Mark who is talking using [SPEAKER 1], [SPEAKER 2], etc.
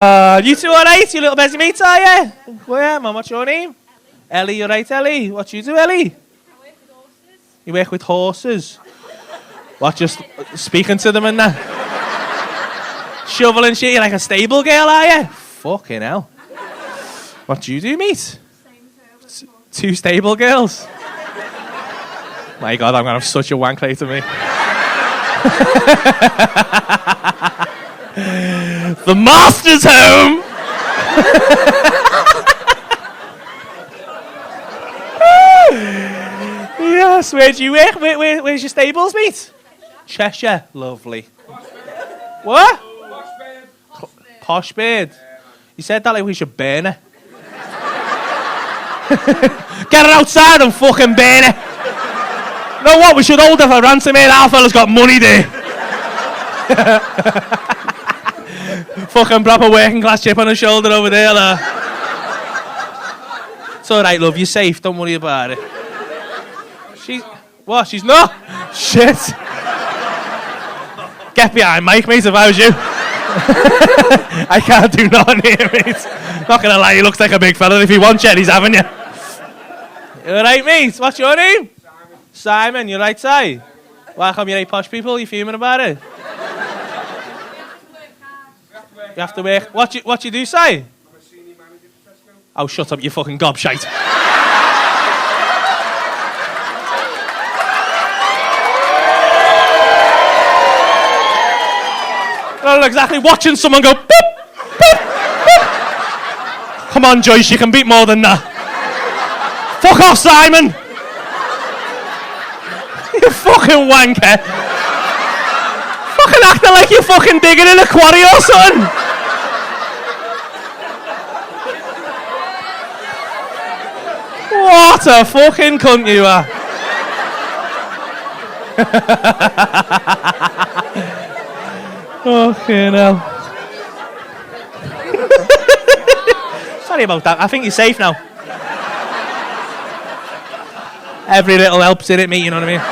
[SPEAKER 1] You two alright? You little busy mates, are you? Where, man? What's your name? Ellie, you right, Ellie? What you do, Ellie?
[SPEAKER 2] I work with horses.
[SPEAKER 1] You work with horses? What, just speaking to them and that? Shoveling shit? You're like a stable girl, are you? Fucking hell. What do you do, mate?
[SPEAKER 2] Same as her.
[SPEAKER 1] Two stable girls? My God, I'm going to have such a wank later, me. The master's home! Yes, where do you work? Where's your stables, mate? Cheshire. Lovely. What? Posh bird. You said that like we should burn it. Get it outside and fucking burn it. You know what? We should hold her for ransom here. Our fella's got money there. Fucking proper working class chip on her shoulder over there. It's alright, love. You're safe. Don't worry about it. What? She's not? Shit. Get behind Mike, mate, if I was you. I can't do nothing here, mate. Not gonna lie, he looks like a big fella. If he wants you, he's having you. You alright, mate? What's your name? Simon, you right, Si? Why come you ain't posh people? You fuming about it? You have to work. What you do, Si? I'm a senior manager for Tesco. Oh, shut up, you fucking gobshite. Not exactly watching someone go boop, boop, boop. Come on, Joyce, you can beat more than that. Fuck off, Simon. You fucking wanker. Fucking acting like you're fucking digging in a quarry or something. What a fucking cunt you are. Fucking hell. Sorry about that. I think you're safe now. Every little helps in it, mate, you know what I mean?